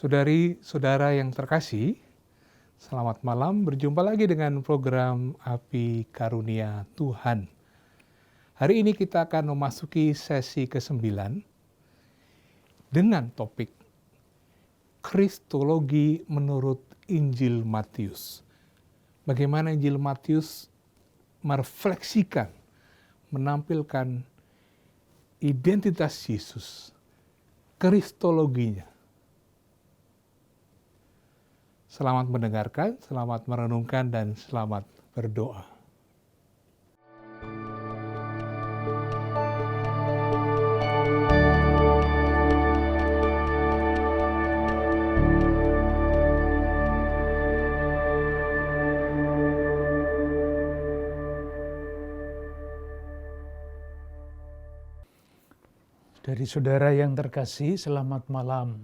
Saudari-saudara yang terkasih, selamat malam. Berjumpa lagi dengan program Api Karunia Tuhan. Hari ini kita akan memasuki sesi ke-9 dengan topik Kristologi menurut Injil Matius. Bagaimana Injil Matius merefleksikan, menampilkan identitas Yesus, kristologinya. Selamat mendengarkan, selamat merenungkan, dan selamat berdoa. Dari saudara yang terkasih, selamat malam.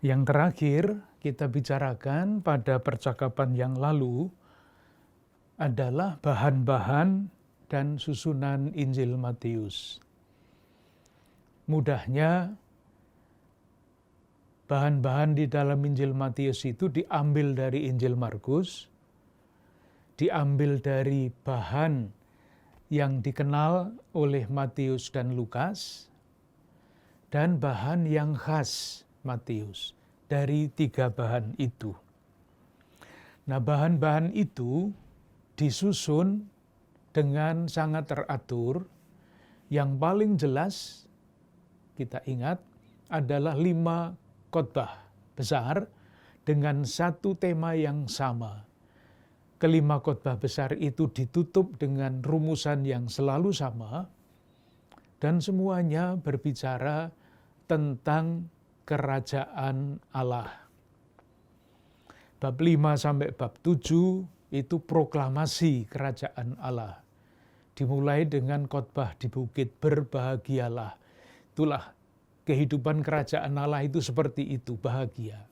Yang terakhir kita bicarakan pada percakapan yang lalu adalah bahan-bahan dan susunan Injil Matius. Mudahnya, bahan-bahan di dalam Injil Matius itu diambil dari Injil Markus, diambil dari bahan yang dikenal oleh Matius dan Lukas, dan bahan yang khas Matius. Dari 3 bahan itu. Nah, bahan-bahan itu disusun dengan sangat teratur. Yang paling jelas kita ingat adalah 5 khotbah besar dengan satu tema yang sama. Kelima khotbah besar itu ditutup dengan rumusan yang selalu sama, dan semuanya berbicara tentang kerajaan Allah. Bab 5 sampai bab 7 itu proklamasi kerajaan Allah. Dimulai dengan khotbah di bukit, berbahagialah. Itulah kehidupan kerajaan Allah itu seperti itu, bahagia.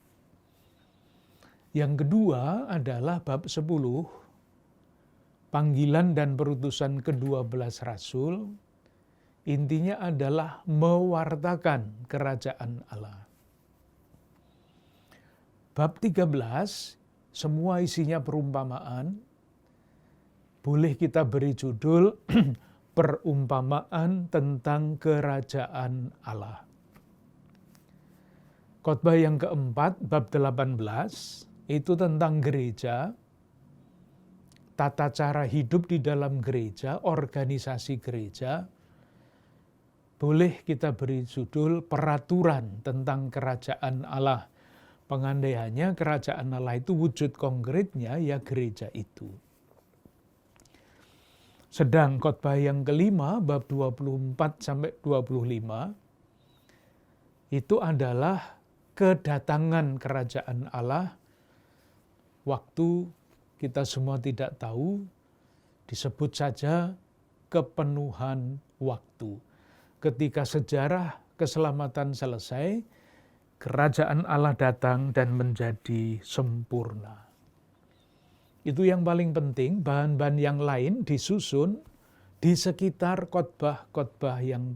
Yang kedua adalah bab 10, panggilan dan perutusan ke-12 rasul. Intinya adalah mewartakan kerajaan Allah. Bab 13, semua isinya perumpamaan. Boleh kita beri judul perumpamaan tentang kerajaan Allah. Khotbah yang keempat, bab 18, itu tentang gereja, tata cara hidup di dalam gereja, organisasi gereja. Boleh kita beri judul peraturan tentang kerajaan Allah. Pengandaiannya kerajaan Allah itu wujud konkretnya ya gereja itu. Sedang khotbah yang kelima, bab 24 sampai 25, itu adalah kedatangan kerajaan Allah. Waktu kita semua tidak tahu, disebut saja kepenuhan waktu. Ketika sejarah keselamatan selesai, kerajaan Allah datang dan menjadi sempurna. Itu yang paling penting, bahan-bahan yang lain disusun di sekitar khotbah-khotbah yang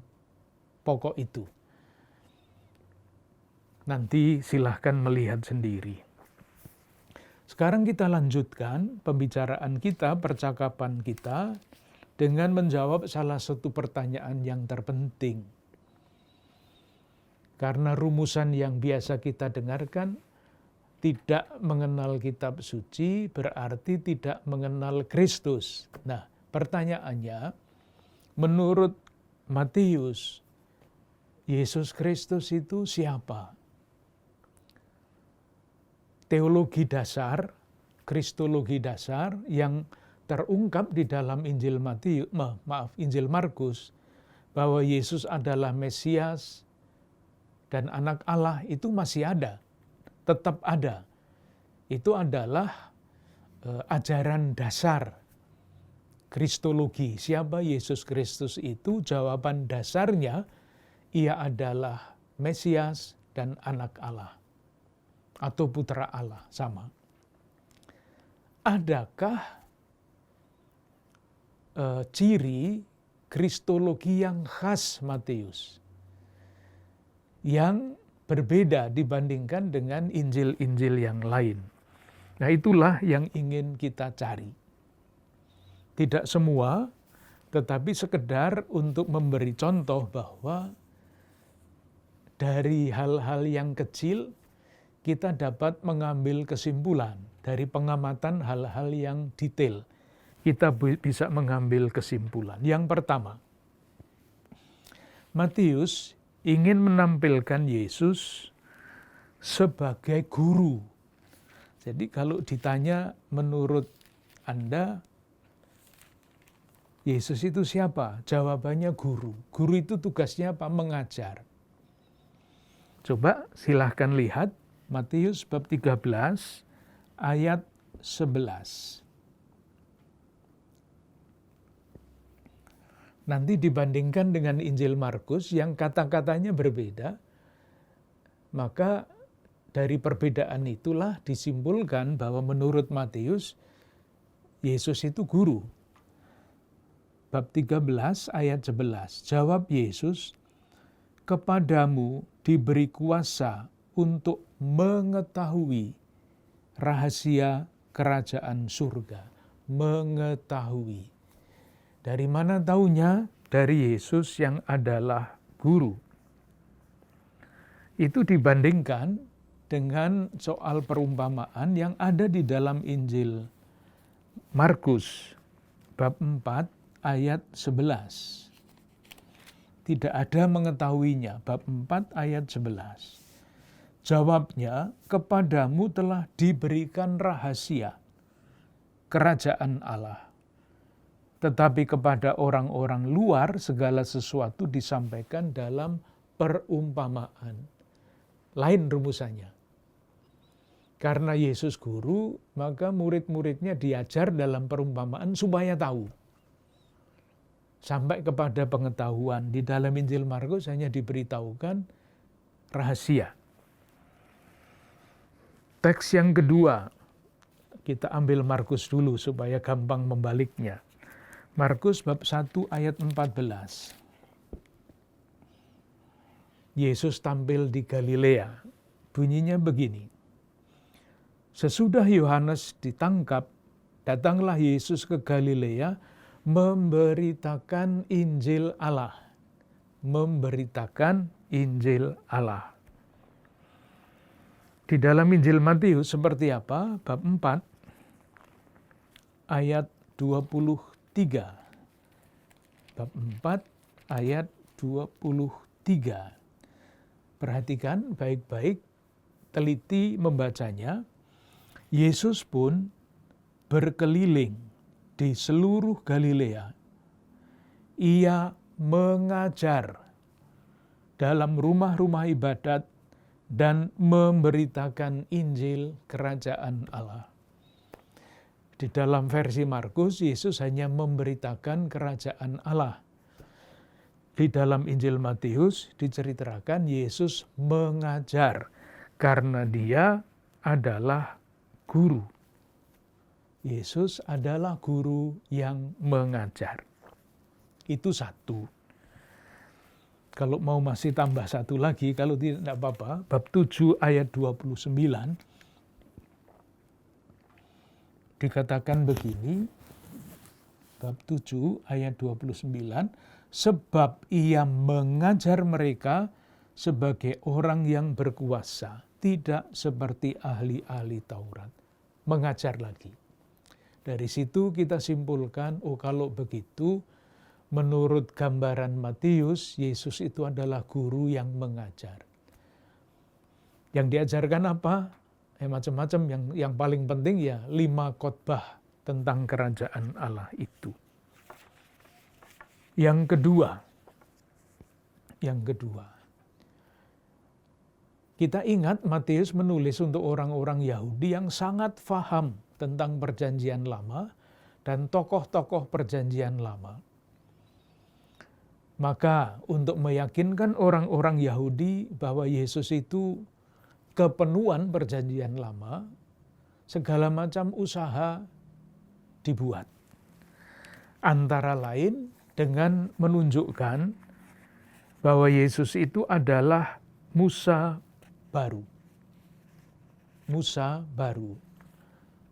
pokok itu. Nanti silahkan melihat sendiri. Sekarang kita lanjutkan pembicaraan kita, percakapan kita, dengan menjawab salah satu pertanyaan yang terpenting. Karena rumusan yang biasa kita dengarkan, tidak mengenal kitab suci berarti tidak mengenal Kristus. Nah, pertanyaannya, menurut Matius, Yesus Kristus itu siapa? Teologi dasar, kristologi dasar yang terungkap di dalam Injil Injil Markus, bahwa Yesus adalah Mesias dan anak Allah itu masih ada, tetap ada. Itu adalah ajaran dasar kristologi. Siapa Yesus Kristus itu? Jawaban dasarnya, ia adalah Mesias dan anak Allah. Atau putra Allah, sama. Adakah ciri kristologi yang khas Matius? Yang berbeda dibandingkan dengan Injil-Injil yang lain. Nah, itulah yang ingin kita cari. Tidak semua, tetapi sekedar untuk memberi contoh bahwa dari hal-hal yang kecil kita dapat mengambil kesimpulan. Dari pengamatan hal-hal yang detail, kita bisa mengambil kesimpulan. Yang pertama, Matius ingin menampilkan Yesus sebagai guru. Jadi kalau ditanya menurut Anda, Yesus itu siapa? Jawabannya guru. Guru itu tugasnya apa? Mengajar. Coba silahkan lihat Matius bab 13 ayat 11. Nanti dibandingkan dengan Injil Markus yang kata-katanya berbeda, maka dari perbedaan itulah disimpulkan bahwa menurut Matius, Yesus itu guru. Bab 13 ayat 11, jawab Yesus, kepadamu diberi kuasa untuk mengetahui rahasia kerajaan surga. Mengetahui. Dari mana taunya? Dari Yesus yang adalah guru. Itu dibandingkan dengan soal perumpamaan yang ada di dalam Injil Markus bab 4 ayat 11. Tidak ada mengetahuinya, bab 4 ayat 11. Jawabnya, kepadamu telah diberikan rahasia kerajaan Allah. Tetapi kepada orang-orang luar segala sesuatu disampaikan dalam perumpamaan. Lain rumusannya. Karena Yesus guru, maka murid-muridnya diajar dalam perumpamaan supaya tahu. Sampai kepada pengetahuan. Di dalam Injil Markus hanya diberitahukan rahasia. Teks yang kedua, kita ambil Markus dulu supaya gampang membaliknya. Markus bab 1 ayat 14. Yesus tampil di Galilea. Bunyinya begini. Sesudah Yohanes ditangkap, datanglah Yesus ke Galilea memberitakan Injil Allah. Memberitakan Injil Allah. Di dalam Injil Matius seperti apa? Bab 4 ayat 23. Bab 4 ayat 23. Perhatikan baik-baik, teliti membacanya. Yesus pun berkeliling di seluruh Galilea. Ia mengajar dalam rumah-rumah ibadat dan memberitakan Injil Kerajaan Allah. Di dalam versi Markus, Yesus hanya memberitakan Kerajaan Allah. Di dalam Injil Matius diceritakan Yesus mengajar karena dia adalah guru. Yesus adalah guru yang mengajar. Itu satu. Kalau mau masih tambah satu lagi, kalau tidak apa-apa, bab 7 ayat 29, dikatakan begini, bab 7 ayat 29, sebab ia mengajar mereka sebagai orang yang berkuasa, tidak seperti ahli-ahli Taurat. Mengajar lagi. Dari situ kita simpulkan, oh kalau begitu, menurut gambaran Matius, Yesus itu adalah guru yang mengajar. Yang diajarkan apa? Macam-macam. Yang paling penting ya 5 khotbah tentang kerajaan Allah itu. Yang kedua, kita ingat Matius menulis untuk orang-orang Yahudi yang sangat faham tentang perjanjian lama dan tokoh-tokoh perjanjian lama. Maka untuk meyakinkan orang-orang Yahudi bahwa Yesus itu kepenuhan perjanjian lama, segala macam usaha dibuat. Antara lain dengan menunjukkan bahwa Yesus itu adalah Musa baru. Musa baru.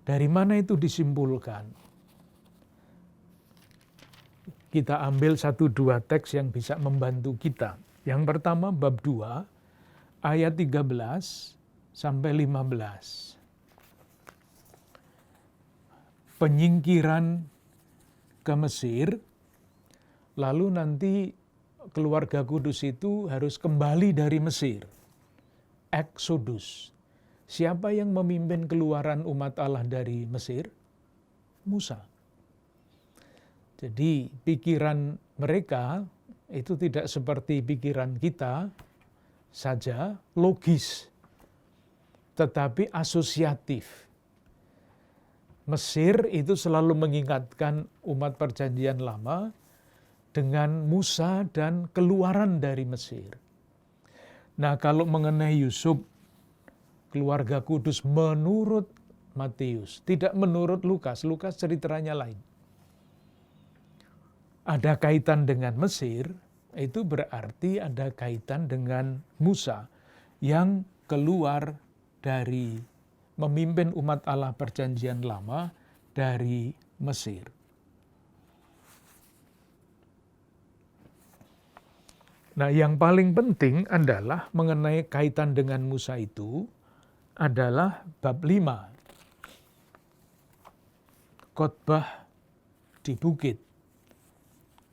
Dari mana itu disimpulkan? Kita ambil 1-2 teks yang bisa membantu kita. Yang pertama bab 2 ayat 13 sampai 15. Penyingkiran ke Mesir, lalu nanti keluarga kudus itu harus kembali dari Mesir. Eksodus. Siapa yang memimpin keluaran umat Allah dari Mesir? Musa. Jadi pikiran mereka itu tidak seperti pikiran kita saja, logis, tetapi asosiatif. Mesir itu selalu mengingatkan umat perjanjian lama dengan Musa dan keluaran dari Mesir. Nah, kalau mengenai Yusuf, keluarga kudus menurut Matius, tidak menurut Lukas. Lukas ceritanya lain. Ada kaitan dengan Mesir, itu berarti ada kaitan dengan Musa yang keluar dari memimpin umat Allah perjanjian lama dari Mesir. Nah, yang paling penting adalah mengenai kaitan dengan Musa itu adalah bab 5. Khotbah di bukit.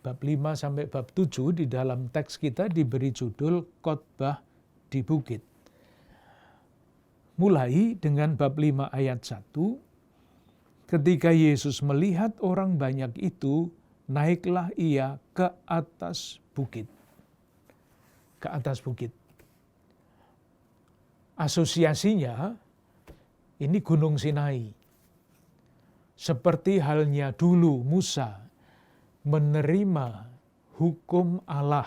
Bab 5 sampai bab 7 di dalam teks kita diberi judul khotbah di bukit. Mulai dengan bab 5 ayat 1, ketika Yesus melihat orang banyak itu, naiklah ia ke atas bukit. Ke atas bukit. Asosiasinya ini Gunung Sinai. Seperti halnya dulu Musa menerima hukum Allah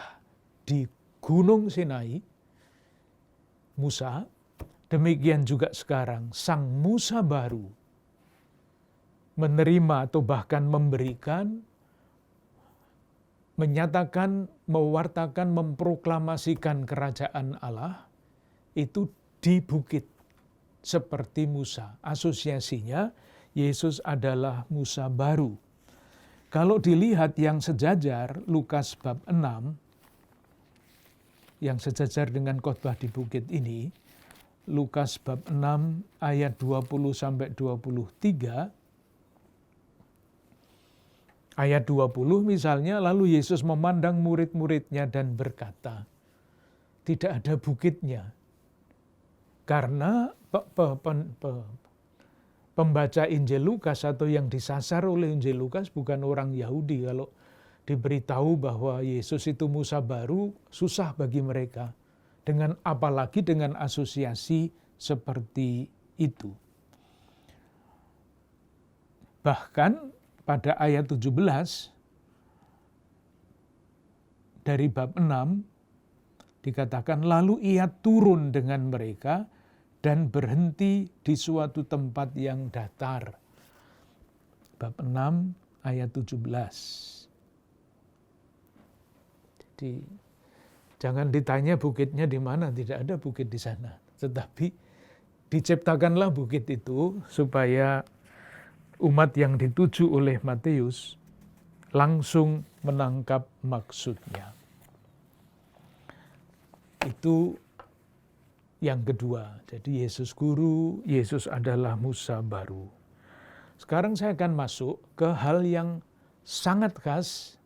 di Gunung Sinai, Musa, demikian juga sekarang Sang Musa baru menerima atau bahkan memberikan, menyatakan, mewartakan, memproklamasikan kerajaan Allah itu di bukit seperti Musa. Asosiasinya Yesus adalah Musa baru. Kalau dilihat yang sejajar, Lukas bab 6, yang sejajar dengan khotbah di bukit ini, Lukas bab 6 ayat 20 sampai 23, ayat 20 misalnya, lalu Yesus memandang murid-muridnya dan berkata, tidak ada bukitnya. Karena pembaca Injil Lukas atau yang disasar oleh Injil Lukas bukan orang Yahudi. Kalau diberitahu bahwa Yesus itu Musa baru, susah bagi mereka. Apalagi dengan asosiasi seperti itu. Bahkan pada ayat 17 dari bab 6 dikatakan, lalu ia turun dengan mereka dan berhenti di suatu tempat yang datar. Bab 6 ayat 17. Jadi jangan ditanya bukitnya di mana, tidak ada bukit di sana. Tetapi diciptakanlah bukit itu supaya umat yang dituju oleh Matius langsung menangkap maksudnya. Itu yang kedua. Jadi Yesus guru, Yesus adalah Musa baru. Sekarang saya akan masuk ke hal yang sangat khas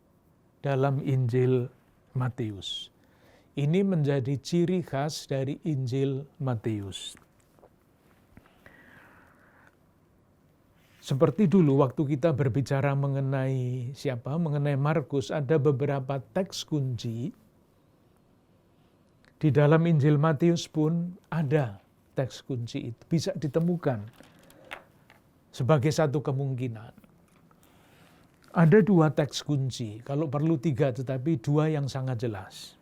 dalam Injil Matius. Ini menjadi ciri khas dari Injil Matius. Seperti dulu waktu kita berbicara mengenai mengenai Markus, ada beberapa teks kunci. Di dalam Injil Matius pun ada teks kunci itu, bisa ditemukan sebagai satu kemungkinan. Ada 2 teks kunci, kalau perlu 3, tetapi 2 yang sangat jelas.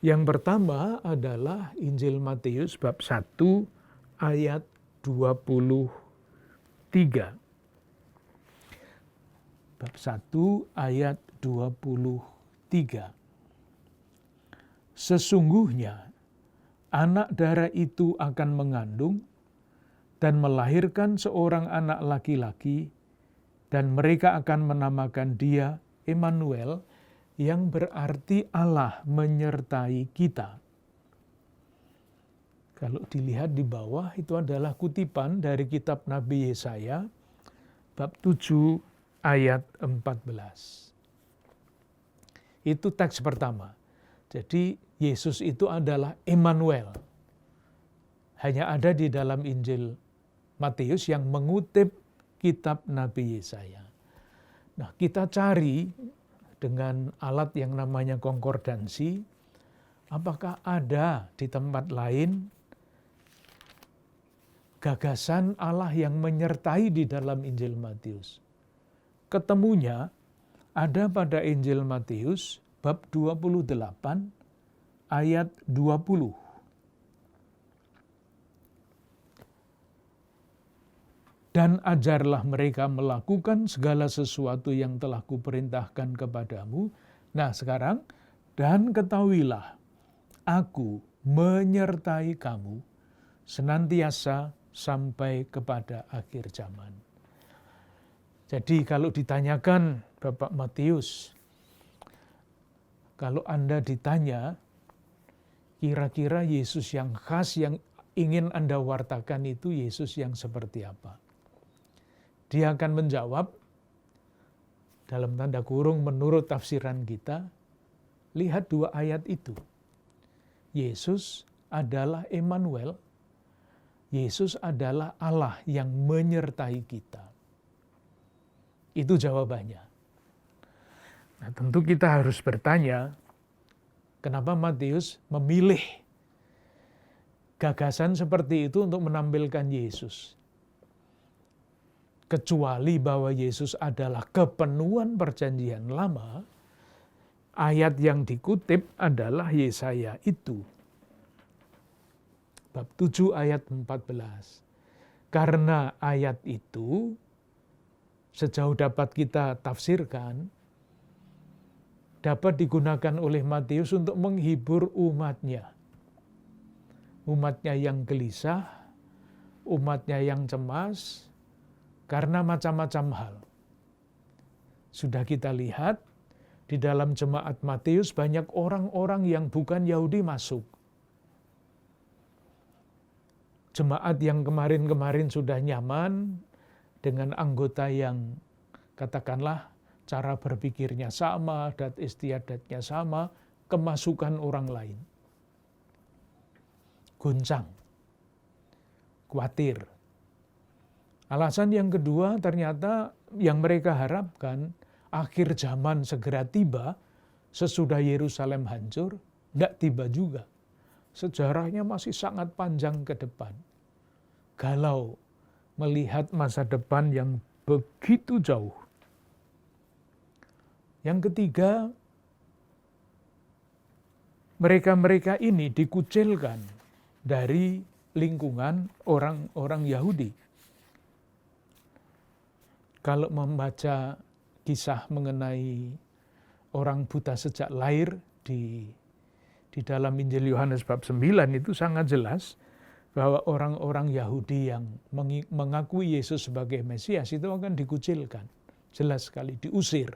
Yang pertama adalah Injil Matius bab 1 ayat 23. Bab 1 ayat 23. Sesungguhnya anak darah itu akan mengandung dan melahirkan seorang anak laki-laki, dan mereka akan menamakan dia Immanuel, yang berarti Allah menyertai kita. Kalau dilihat di bawah, itu adalah kutipan dari kitab Nabi Yesaya, bab 7 ayat 14. Itu teks pertama. Jadi Yesus itu adalah Immanuel. Hanya ada di dalam Injil Matius yang mengutip kitab Nabi Yesaya. Nah, kita cari dengan alat yang namanya konkordansi, apakah ada di tempat lain gagasan Allah yang menyertai di dalam Injil Matius. Ketemunya ada pada Injil Matius bab 28 ayat 20. Dan ajarlah mereka melakukan segala sesuatu yang telah kuperintahkan kepadamu. Nah sekarang, dan ketahuilah, aku menyertai kamu senantiasa sampai kepada akhir zaman. Jadi kalau ditanyakan Bapak Matius, kalau Anda ditanya, kira-kira Yesus yang khas yang ingin Anda wartakan itu Yesus yang seperti apa? Dia akan menjawab, dalam tanda kurung menurut tafsiran kita, lihat dua ayat itu. Yesus adalah Immanuel, Yesus adalah Allah yang menyertai kita. Itu jawabannya. Nah, tentu kita harus bertanya, kenapa Matius memilih gagasan seperti itu untuk menampilkan Yesus? Kecuali bahwa Yesus adalah kepenuhan perjanjian lama, ayat yang dikutip adalah Yesaya itu. Bab 7 ayat 14. Karena ayat itu, sejauh dapat kita tafsirkan, dapat digunakan oleh Matius untuk menghibur umatnya. Umatnya yang gelisah, umatnya yang cemas, karena macam-macam hal. Sudah kita lihat, di dalam jemaat Matius banyak orang-orang yang bukan Yahudi masuk. Jemaat yang kemarin-kemarin sudah nyaman dengan anggota yang katakanlah cara berpikirnya sama, adat istiadatnya sama, kemasukan orang lain. Goncang, khawatir. Alasan yang kedua ternyata yang mereka harapkan akhir zaman segera tiba sesudah Yerusalem hancur, tidak tiba juga. Sejarahnya masih sangat panjang ke depan. Galau melihat masa depan yang begitu jauh. Yang ketiga, mereka-mereka ini dikucilkan dari lingkungan orang-orang Yahudi. Kalau membaca kisah mengenai orang buta sejak lahir di dalam Injil Yohanes bab 9 itu sangat jelas bahwa orang-orang Yahudi yang mengakui Yesus sebagai Mesias itu akan dikucilkan. Jelas sekali, diusir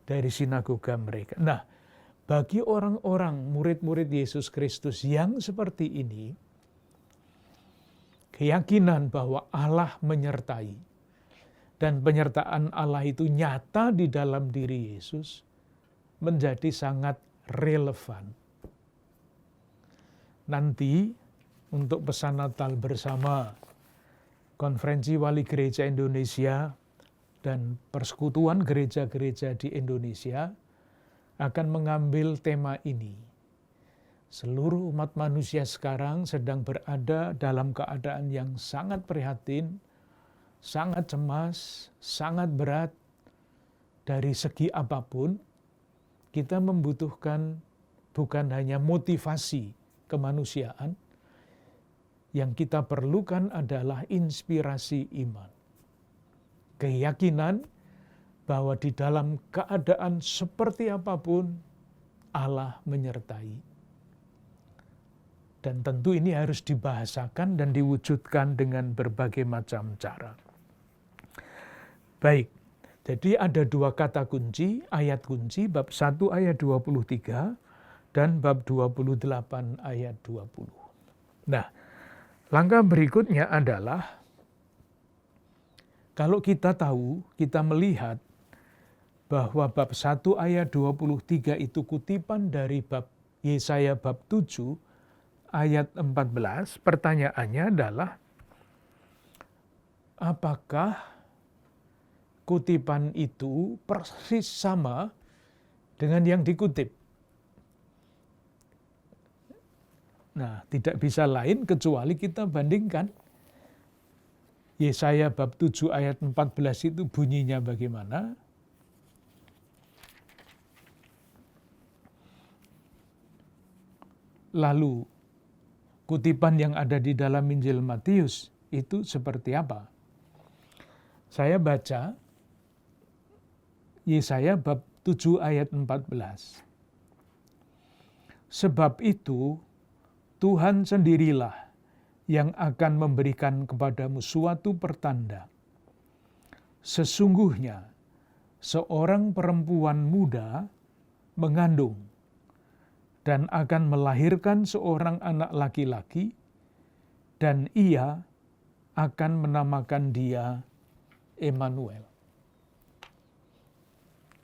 dari sinagoga mereka. Nah, bagi orang-orang murid-murid Yesus Kristus yang seperti ini, keyakinan bahwa Allah menyertai dan penyertaan Allah itu nyata di dalam diri Yesus menjadi sangat relevan. Nanti untuk pesan Natal bersama Konferensi Wali Gereja Indonesia dan Persekutuan Gereja-Gereja di Indonesia akan mengambil tema ini. Seluruh umat manusia sekarang sedang berada dalam keadaan yang sangat prihatin, sangat cemas, sangat berat. Dari segi apapun, kita membutuhkan bukan hanya motivasi kemanusiaan, yang kita perlukan adalah inspirasi iman. Keyakinan bahwa di dalam keadaan seperti apapun, Allah menyertai. Dan tentu ini harus dibahasakan dan diwujudkan dengan berbagai macam cara. Baik, jadi ada dua kata kunci, ayat kunci, bab 1 ayat 23 dan bab 28 ayat 20. Nah, langkah berikutnya adalah kalau kita tahu, kita melihat bahwa bab 1 ayat 23 itu kutipan dari bab Yesaya bab 7 ayat 14, pertanyaannya adalah apakah kutipan itu persis sama dengan yang dikutip? Nah, tidak bisa lain kecuali kita bandingkan. Yesaya bab 7 ayat 14 itu bunyinya bagaimana? Lalu kutipan yang ada di dalam Injil Matius itu seperti apa? Saya baca Yesaya bab 7 ayat 14. Sebab itu Tuhan sendirilah yang akan memberikan kepadamu suatu pertanda. Sesungguhnya seorang perempuan muda mengandung dan akan melahirkan seorang anak laki-laki, dan ia akan menamakan dia Immanuel.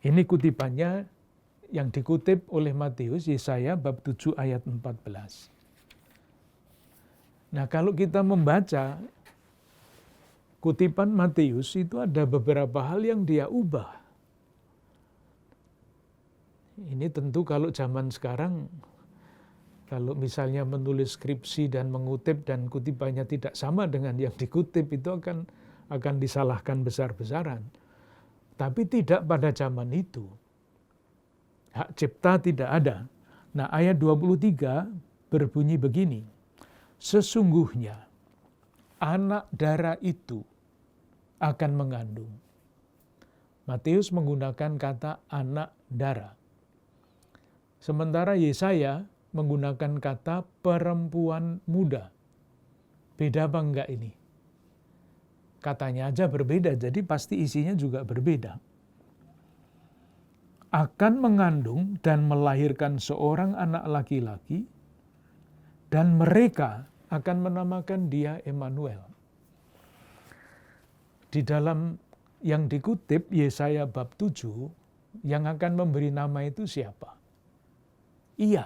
Ini kutipannya yang dikutip oleh Matius, Yesaya bab 7 ayat 14. Nah, kalau kita membaca kutipan Matius itu ada beberapa hal yang dia ubah. Ini tentu kalau zaman sekarang, kalau misalnya menulis skripsi dan mengutip dan kutipannya tidak sama dengan yang dikutip, itu akan disalahkan besar-besaran. Tapi tidak pada zaman itu. Hak cipta tidak ada. Nah, ayat 23 berbunyi begini. Sesungguhnya anak darah itu akan mengandung. Matius menggunakan kata anak darah. Sementara Yesaya menggunakan kata perempuan muda. Beda apa enggak ini? Katanya aja berbeda, jadi pasti isinya juga berbeda. Akan mengandung dan melahirkan seorang anak laki-laki, dan mereka akan menamakan dia Immanuel. Di dalam yang dikutip Yesaya bab 7, yang akan memberi nama itu siapa? Ia,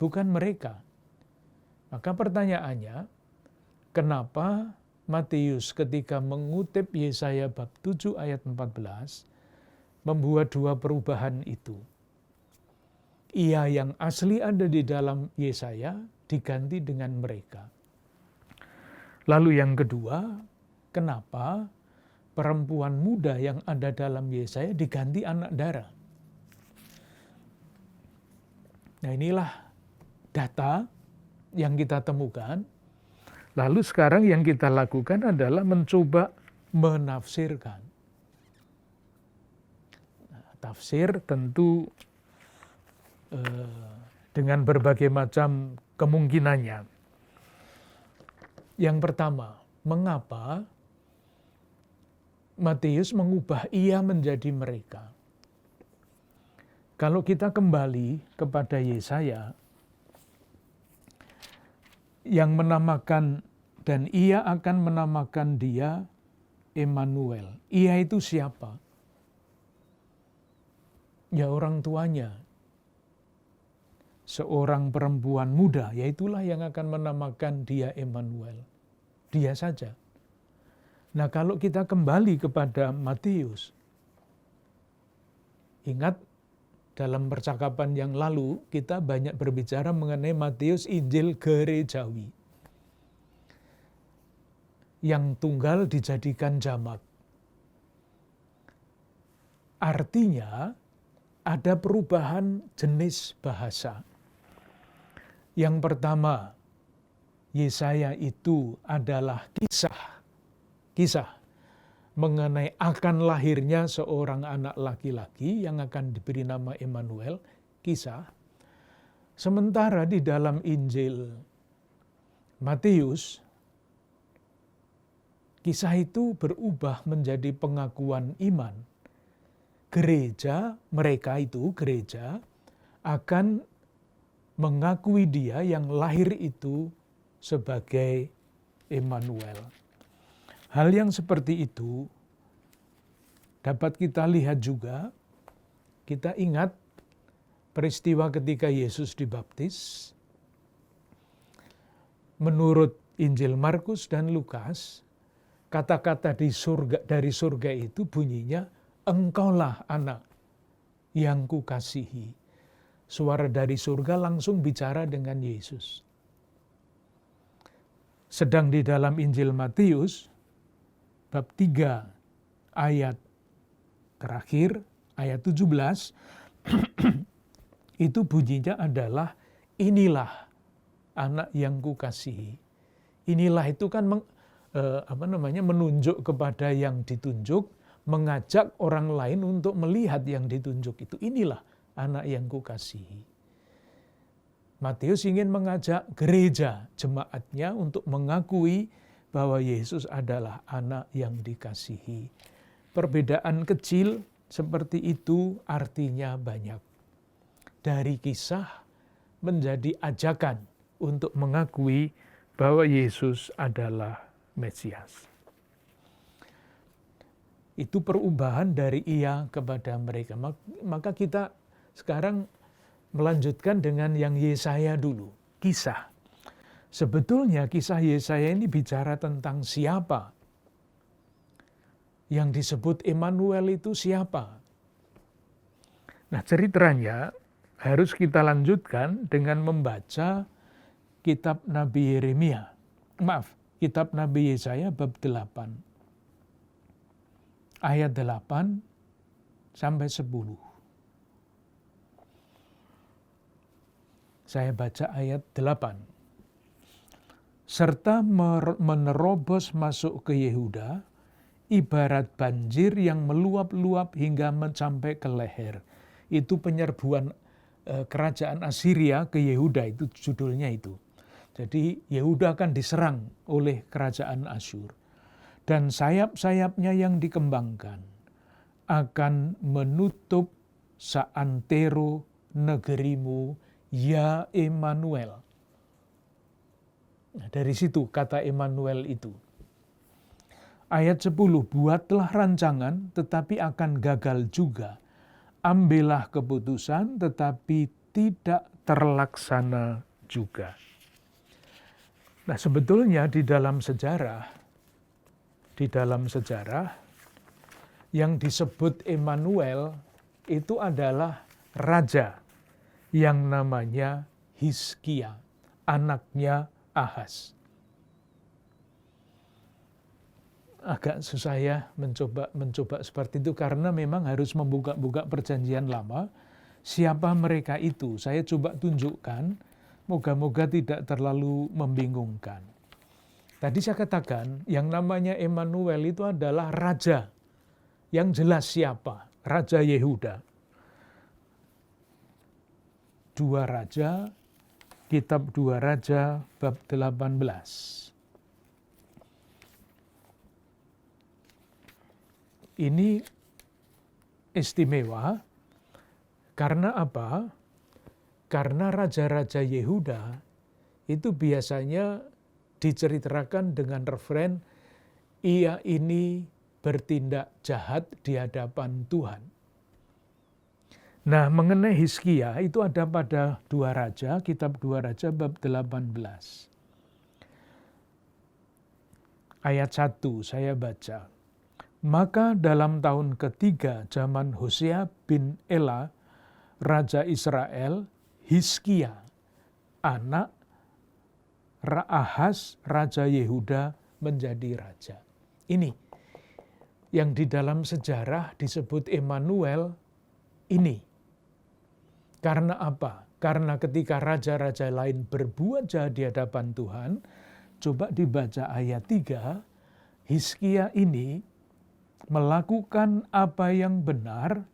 bukan mereka. Maka pertanyaannya, kenapa Matius ketika mengutip Yesaya bab 7 ayat 14 membuat dua perubahan itu? Ia yang asli ada di dalam Yesaya diganti dengan mereka. Lalu yang kedua, kenapa perempuan muda yang ada dalam Yesaya diganti anak darah? Nah, inilah data yang kita temukan. Lalu sekarang yang kita lakukan adalah mencoba menafsirkan. Nah, tafsir tentu dengan berbagai macam kemungkinannya. Yang pertama, mengapa Matius mengubah ia menjadi mereka? Kalau kita kembali kepada Yesaya, yang menamakan dan ia akan menamakan dia Immanuel. Ia itu siapa? Ya, orang tuanya. Seorang perempuan muda, yaitulah yang akan menamakan dia Immanuel. Dia saja. Nah, kalau kita kembali kepada Matius, ingat dalam percakapan yang lalu kita banyak berbicara mengenai Matius Injil gerejawi. Yang tunggal dijadikan jamak. Artinya ada perubahan jenis bahasa. Yang pertama, Yesaya itu adalah kisah mengenai akan lahirnya seorang anak laki-laki yang akan diberi nama Immanuel, kisah. Sementara di dalam Injil Matius, kisah itu berubah menjadi pengakuan iman. Gereja, mereka itu gereja, akan mengakui dia yang lahir itu sebagai Immanuel. Hal yang seperti itu dapat kita lihat juga, kita ingat peristiwa ketika Yesus dibaptis. Menurut Injil Markus dan Lukas, kata-kata dari surga itu bunyinya, "Engkaulah anak yang kukasihi." Suara dari surga langsung bicara dengan Yesus. Sedang di dalam Injil Matius, bab 3 ayat terakhir, ayat 17, itu bunyinya adalah, "Inilah anak yang kukasihi." Inilah itu kan menunjuk kepada yang ditunjuk, mengajak orang lain untuk melihat yang ditunjuk itu. Inilah anak yang kukasihi. Matius ingin mengajak gereja, jemaatnya untuk mengakui bahwa Yesus adalah anak yang dikasihi. Perbedaan kecil seperti itu artinya banyak. Dari kisah menjadi ajakan untuk mengakui bahwa Yesus adalah Mesias. Itu perubahan dari ia kepada mereka. Maka kita sekarang melanjutkan dengan yang Yesaya dulu, kisah. Sebetulnya kisah Yesaya ini bicara tentang siapa. Yang disebut Immanuel itu siapa? Nah, ceritanya harus kita lanjutkan dengan membaca kitab Nabi Yeremia. Kitab Nabi Yesaya bab 8. Ayat 8 sampai 10. Saya baca ayat 8. "Serta menerobos masuk ke Yehuda, ibarat banjir yang meluap-luap hingga mencapai ke leher." Itu penyerbuan kerajaan Assyria ke Yehuda, itu judulnya itu. Jadi Yehuda akan diserang oleh kerajaan Asyur. Dan sayap-sayapnya yang dikembangkan akan menutup seantero negerimu, ya Immanuel. Nah, dari situ kata Immanuel itu. Ayat 10, "Buatlah rancangan tetapi akan gagal juga. Ambillah keputusan tetapi tidak terlaksana juga." Nah, sebetulnya di dalam sejarah yang disebut Immanuel itu adalah raja yang namanya Hizkia, anaknya Ahaz. Agak susah ya mencoba seperti itu karena memang harus membuka perjanjian lama. Siapa mereka itu? Saya coba tunjukkan, moga-moga tidak terlalu membingungkan. Tadi saya katakan yang namanya Immanuel itu adalah raja. Yang jelas siapa? Raja Yehuda. 2 Raja, kitab 2 Raja bab 18. Ini istimewa karena apa? Karena raja-raja Yehuda itu biasanya diceritakan dengan referen, ia ini bertindak jahat di hadapan Tuhan. Nah, mengenai Hizkia itu ada pada 2 Raja, kitab 2 Raja bab 18. Ayat 1 saya baca. "Maka dalam tahun ketiga zaman Hosea bin Ela, Raja Israel, Hizkia, anak Ahaz, Raja Yehuda menjadi raja." Ini yang di dalam sejarah disebut Immanuel ini. Karena apa? Karena ketika raja-raja lain berbuat jahat di hadapan Tuhan, coba dibaca ayat 3, Hizkia ini melakukan apa yang benar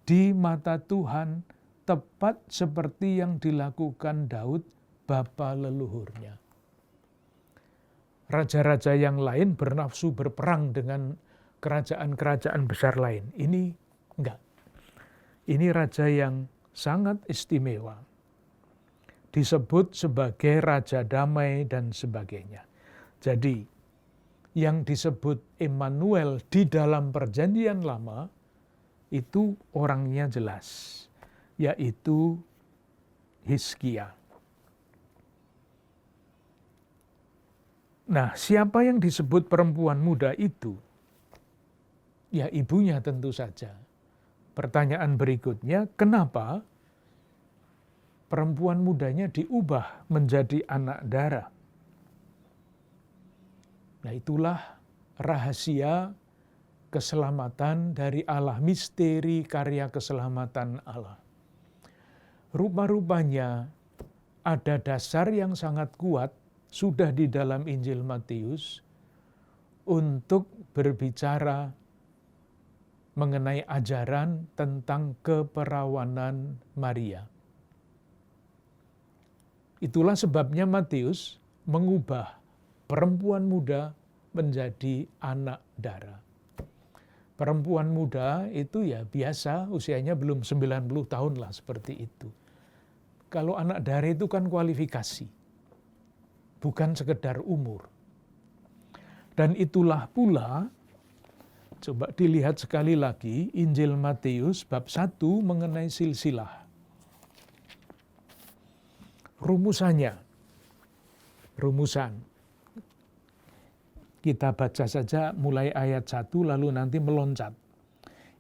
di mata Tuhan, tepat seperti yang dilakukan Daud bapa leluhurnya. raja-raja yang lain bernafsu berperang dengan kerajaan-kerajaan besar lain. Ini enggak. Ini raja yang sangat istimewa. Disebut sebagai raja damai dan sebagainya. Jadi, yang disebut Immanuel di dalam Perjanjian Lama itu orangnya jelas, yaitu Hizkia. Nah, siapa yang disebut perempuan muda itu? Ya, ibunya tentu saja. Pertanyaan berikutnya, kenapa perempuan mudanya diubah menjadi anak dara? Nah, itulah rahasia keselamatan dari Allah, misteri karya keselamatan Allah. Rupa-rupanya ada dasar yang sangat kuat sudah di dalam Injil Matius untuk berbicara mengenai ajaran tentang keperawanan Maria. Itulah sebabnya Matius mengubah perempuan muda menjadi anak dara. Perempuan muda itu ya biasa, usianya belum 90 tahun lah, seperti itu. Kalau anak dara itu kan kualifikasi, bukan sekedar umur. Dan itulah pula, coba dilihat sekali lagi, Injil Matius bab 1 mengenai silsilah. Rumusan. Kita baca saja mulai ayat 1 lalu nanti meloncat.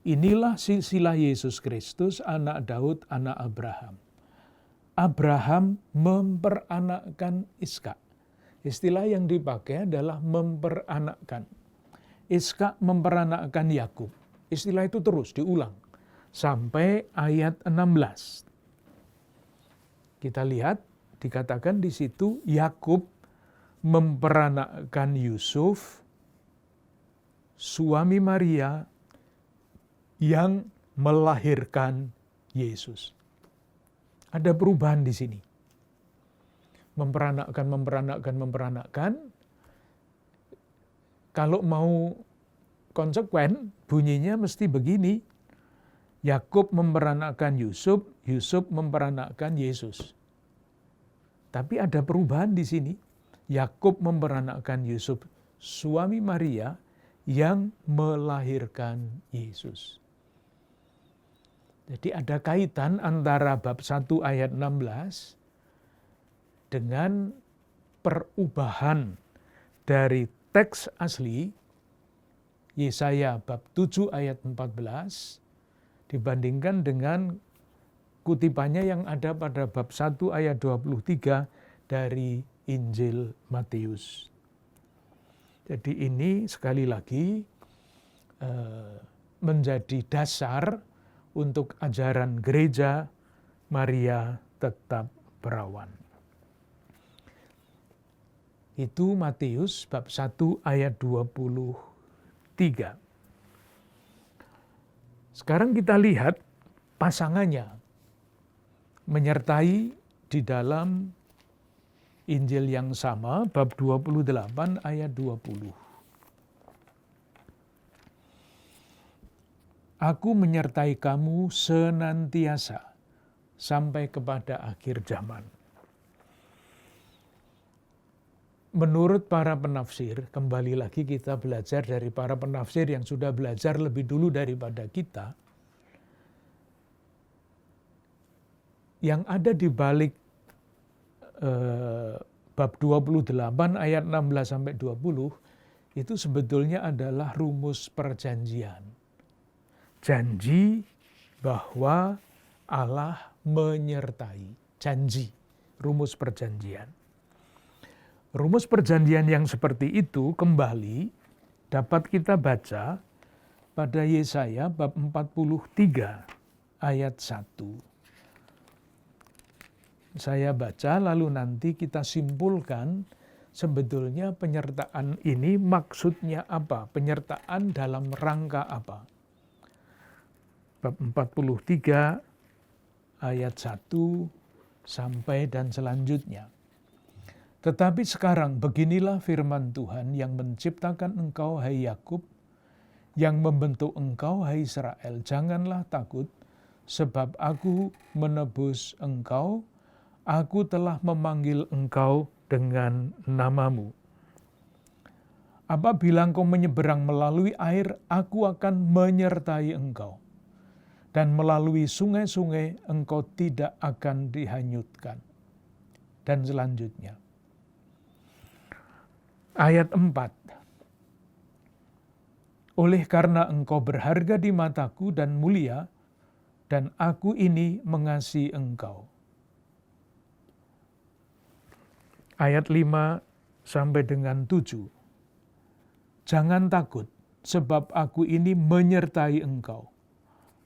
Inilah silsilah Yesus Kristus, anak Daud, anak Abraham. Abraham memperanakkan Ishak. Istilah yang dipakai adalah memperanakkan. Ishak memperanakkan Yakub. Istilah itu terus diulang sampai ayat 16. Kita lihat dikatakan di situ Yakub memperanakkan Yusuf, suami Maria yang melahirkan Yesus. Ada perubahan di sini. Memperanakkan. Kalau mau konsekuen, bunyinya mesti begini. Yakub memperanakkan Yusuf, Yusuf memperanakkan Yesus. Tapi ada perubahan di sini. Yakub memperanakkan Yusuf, suami Maria yang melahirkan Yesus. Jadi ada kaitan antara bab 1 ayat 16 dengan perubahan dari teks asli Yesaya bab 7 ayat 14 dibandingkan dengan kutipannya yang ada pada bab 1 ayat 23 dari Injil Matius. Jadi ini sekali lagi menjadi dasar untuk ajaran gereja Maria tetap perawan. Itu Matius bab 1 ayat 23. Sekarang kita lihat pasangannya menyertai di dalam Injil yang sama bab 28 ayat 20. Aku menyertai kamu senantiasa sampai kepada akhir zaman. Menurut para penafsir, kembali lagi kita belajar dari para penafsir yang sudah belajar lebih dulu daripada kita, yang ada di balik bab 28 ayat 16 sampai 20 itu sebetulnya adalah rumus perjanjian. Janji bahwa Allah menyertai. Janji, rumus perjanjian. Rumus perjanjian yang seperti itu kembali dapat kita baca pada Yesaya bab 43 ayat 1. Saya baca lalu nanti kita simpulkan sebetulnya penyertaan ini maksudnya apa? Penyertaan dalam rangka apa? Bab 43 ayat 1 sampai dan selanjutnya. Tetapi sekarang beginilah firman Tuhan yang menciptakan engkau, hai Yakub, yang membentuk engkau, hai Israel. Janganlah takut, sebab aku menebus engkau, aku telah memanggil engkau dengan namamu. Apabila engkau menyeberang melalui air, aku akan menyertai engkau. Dan melalui sungai-sungai engkau tidak akan dihanyutkan. Dan selanjutnya. Ayat 4. Oleh karena engkau berharga di mataku dan mulia, dan aku ini mengasihi engkau. Ayat 5 sampai dengan 7. Jangan takut, sebab aku ini menyertai engkau.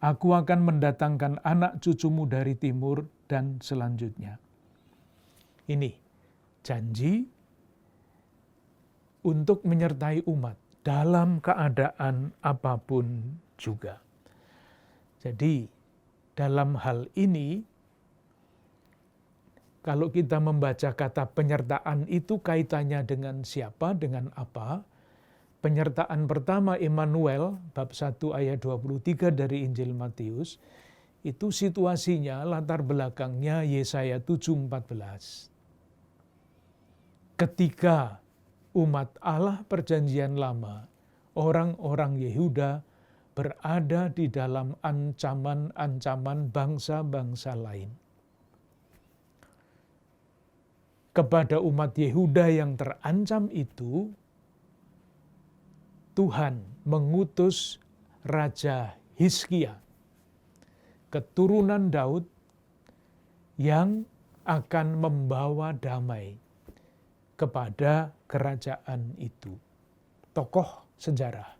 Aku akan mendatangkan anak cucumu dari timur, dan selanjutnya. Ini janji untuk menyertai umat dalam keadaan apapun juga. Jadi, dalam hal ini, kalau kita membaca kata penyertaan itu kaitannya dengan siapa, dengan apa? Penyertaan pertama Immanuel, bab 1 ayat 23 dari Injil Matius, itu situasinya, latar belakangnya Yesaya 7:14. Ketika umat Allah perjanjian lama, orang-orang Yehuda berada di dalam ancaman-ancaman bangsa-bangsa lain. Kepada umat Yehuda yang terancam itu, Tuhan mengutus Raja Hizkia, keturunan Daud, yang akan membawa damai kepada kerajaan itu. Tokoh sejarah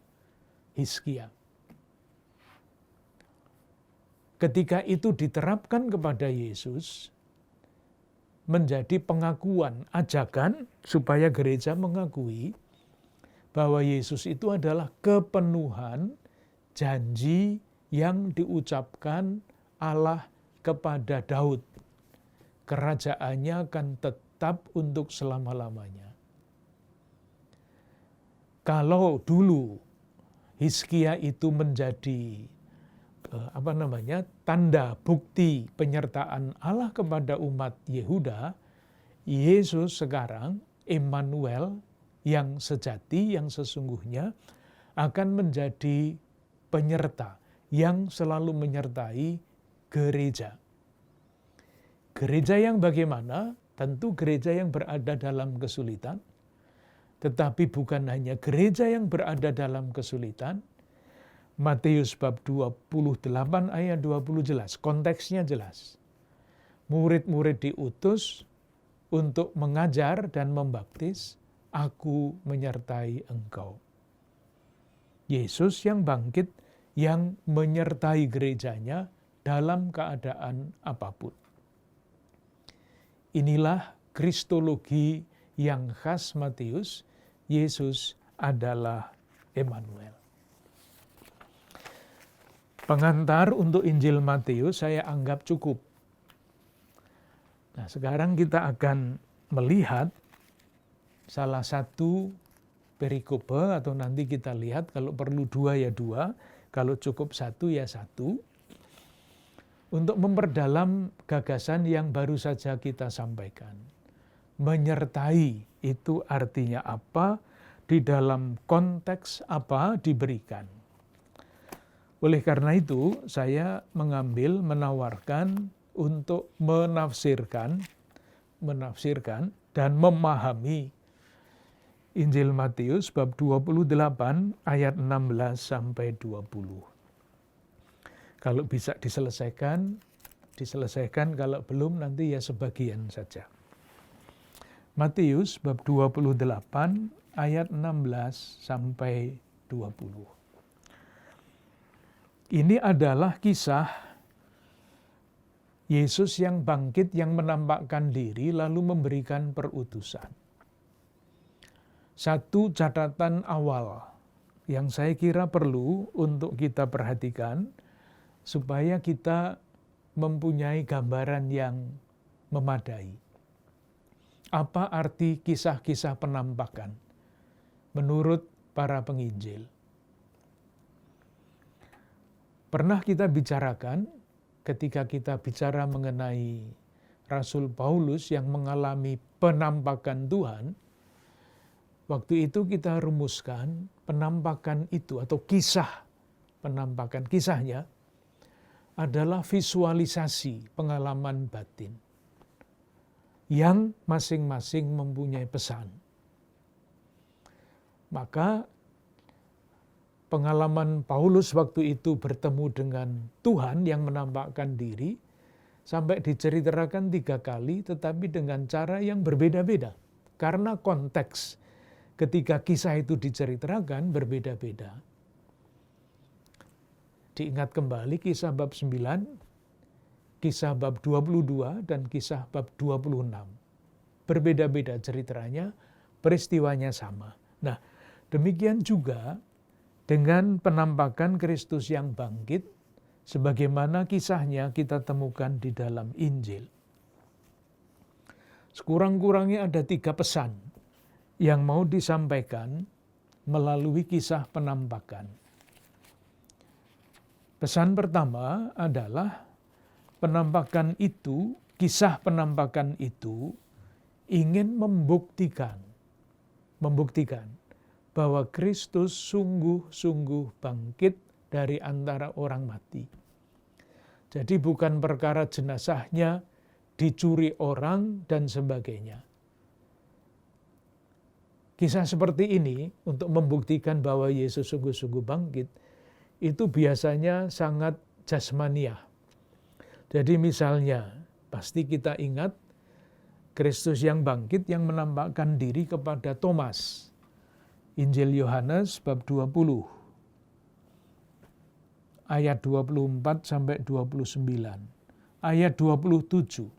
Hizkia. Ketika itu diterapkan kepada Yesus, menjadi pengakuan, ajakan supaya gereja mengakui bahwa Yesus itu adalah kepenuhan janji yang diucapkan Allah kepada Daud. Kerajaannya akan tetap untuk selama-lamanya. Kalau dulu Hizkia itu menjadi tanda bukti penyertaan Allah kepada umat Yehuda, Yesus sekarang, Immanuel, yang sejati, yang sesungguhnya, akan menjadi penyerta yang selalu menyertai gereja. Gereja yang bagaimana? Tentu gereja yang berada dalam kesulitan, tetapi bukan hanya gereja yang berada dalam kesulitan. Matius bab 28 ayat 20 jelas, konteksnya jelas. Murid-murid diutus untuk mengajar dan membaptis, aku menyertai engkau. Yesus yang bangkit, yang menyertai gerejanya dalam keadaan apapun. Inilah kristologi yang khas Matius, Yesus adalah Immanuel. Pengantar untuk Injil Matius saya anggap cukup. Nah, sekarang kita akan melihat salah satu perikope, atau nanti kita lihat kalau perlu 2 ya 2, kalau cukup 1 ya 1, untuk memperdalam gagasan yang baru saja kita sampaikan. Menyertai itu artinya apa, di dalam konteks apa diberikan. Oleh karena itu, saya menawarkan untuk menafsirkan dan memahami Injil Matius bab 28 ayat 16 sampai 20. Kalau bisa diselesaikan, kalau belum nanti ya sebagian saja. Matius bab 28 ayat 16 sampai 20. Ini adalah kisah Yesus yang bangkit, yang menampakkan diri lalu memberikan perutusan. Satu catatan awal yang saya kira perlu untuk kita perhatikan supaya kita mempunyai gambaran yang memadai. Apa arti kisah-kisah penampakan menurut para penginjil? Pernah kita bicarakan ketika kita bicara mengenai Rasul Paulus yang mengalami penampakan Tuhan. Waktu itu kita rumuskan penampakan itu atau kisah penampakan kisahnya adalah visualisasi pengalaman batin yang masing-masing mempunyai pesan. Maka pengalaman Paulus waktu itu bertemu dengan Tuhan yang menampakkan diri sampai diceritakan 3 kali tetapi dengan cara yang berbeda-beda. Karena konteks ketika kisah itu diceritakan berbeda-beda. Diingat kembali kisah bab 9, kisah bab 22, dan kisah bab 26. Berbeda-beda ceritanya, peristiwanya sama. Nah, demikian juga dengan penampakan Kristus yang bangkit, sebagaimana kisahnya kita temukan di dalam Injil. Sekurang-kurangnya ada 3 pesan yang mau disampaikan melalui kisah penampakan. Pesan pertama adalah penampakan itu, kisah penampakan itu ingin membuktikan bahwa Kristus sungguh-sungguh bangkit dari antara orang mati. Jadi bukan perkara jenazahnya dicuri orang dan sebagainya. Kisah seperti ini untuk membuktikan bahwa Yesus sungguh-sungguh bangkit itu biasanya sangat jasmaniah. Jadi misalnya pasti kita ingat Kristus yang bangkit yang menampakkan diri kepada Thomas. Injil Yohanes bab 20 ayat 24 sampai 29. Ayat 27.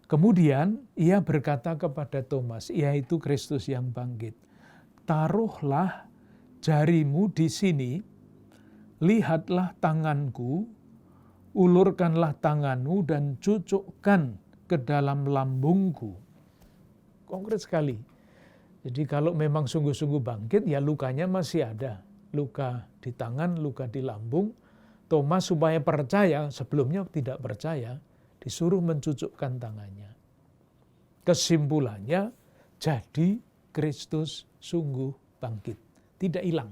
Kemudian ia berkata kepada Thomas, yaitu Kristus yang bangkit, "Taruhlah jarimu di sini, lihatlah tanganku, ulurkanlah tanganmu dan cucukkan ke dalam lambungku." Konkret sekali. Jadi kalau memang sungguh-sungguh bangkit, ya lukanya masih ada. Luka di tangan, luka di lambung. Thomas supaya percaya, sebelumnya tidak percaya, disuruh mencucukkan tangannya. Kesimpulannya, jadi Kristus sungguh bangkit. Tidak hilang.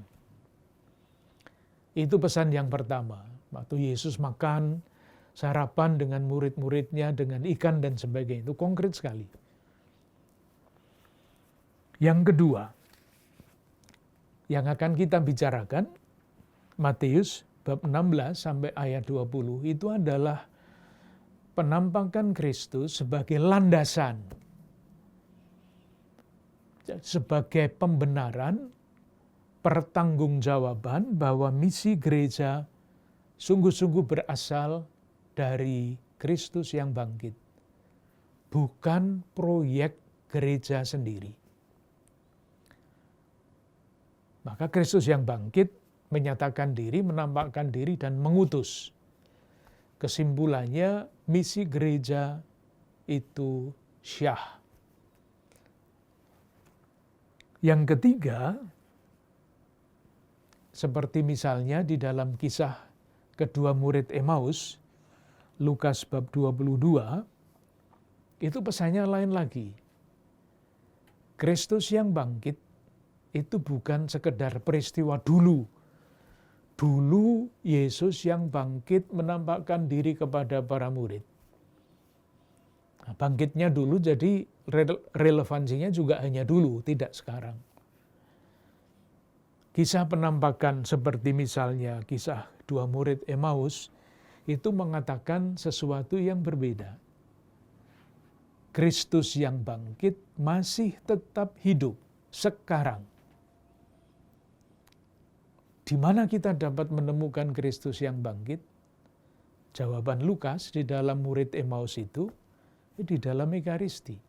Itu pesan yang pertama. Waktu Yesus makan, sarapan dengan murid-muridnya, dengan ikan dan sebagainya. Itu konkret sekali. Yang kedua, yang akan kita bicarakan, Matius bab 16 sampai ayat 20, itu adalah penampakan Kristus sebagai landasan, sebagai pembenaran, pertanggungjawaban bahwa misi gereja sungguh-sungguh berasal dari Kristus yang bangkit, bukan proyek gereja sendiri. Maka Kristus yang bangkit menyatakan diri, menampakkan diri, dan mengutus. Kesimpulannya, misi gereja itu syah. Yang ketiga, seperti misalnya di dalam kisah kedua murid Emmaus, Lukas bab 22, itu pesannya lain lagi. Kristus yang bangkit itu bukan sekedar peristiwa dulu. Dulu Yesus yang bangkit menampakkan diri kepada para murid. Nah, bangkitnya dulu jadi relevansinya juga hanya dulu, tidak sekarang. Kisah penampakan seperti misalnya kisah 2 murid Emmaus itu mengatakan sesuatu yang berbeda. Kristus yang bangkit masih tetap hidup sekarang. Di mana kita dapat menemukan Kristus yang bangkit? Jawaban Lukas di dalam murid Emmaus itu, di dalam Ekaristi.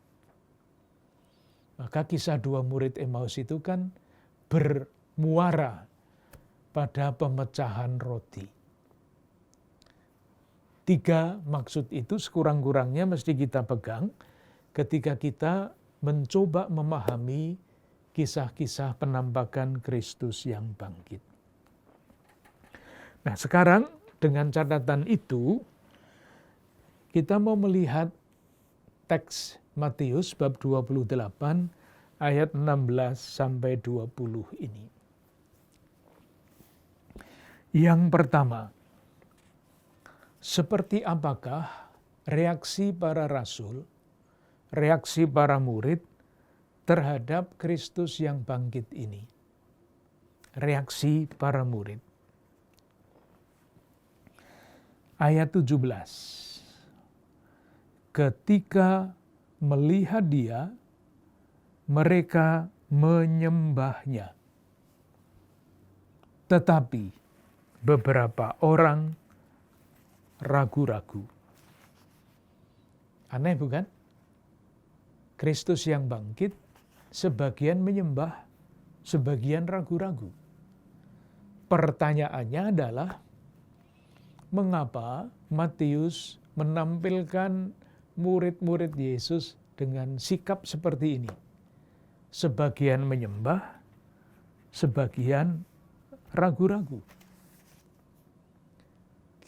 Maka kisah 2 murid Emmaus itu kan bermuara pada pemecahan roti. 3 maksud itu sekurang-kurangnya mesti kita pegang. ketika kita mencoba memahami kisah-kisah penampakan Kristus yang bangkit. Nah, sekarang dengan catatan itu, kita mau melihat teks Matius bab 28 ayat 16 sampai 20 ini. Yang pertama, seperti apakah reaksi para rasul, reaksi para murid terhadap Kristus yang bangkit ini? Reaksi para murid. Ayat 17. Ketika melihat dia, mereka menyembahnya. Tetapi beberapa orang ragu-ragu. Aneh bukan? Kristus yang bangkit, sebagian menyembah, sebagian ragu-ragu. Pertanyaannya adalah, mengapa Matius menampilkan murid-murid Yesus dengan sikap seperti ini? Sebagian menyembah, sebagian ragu-ragu.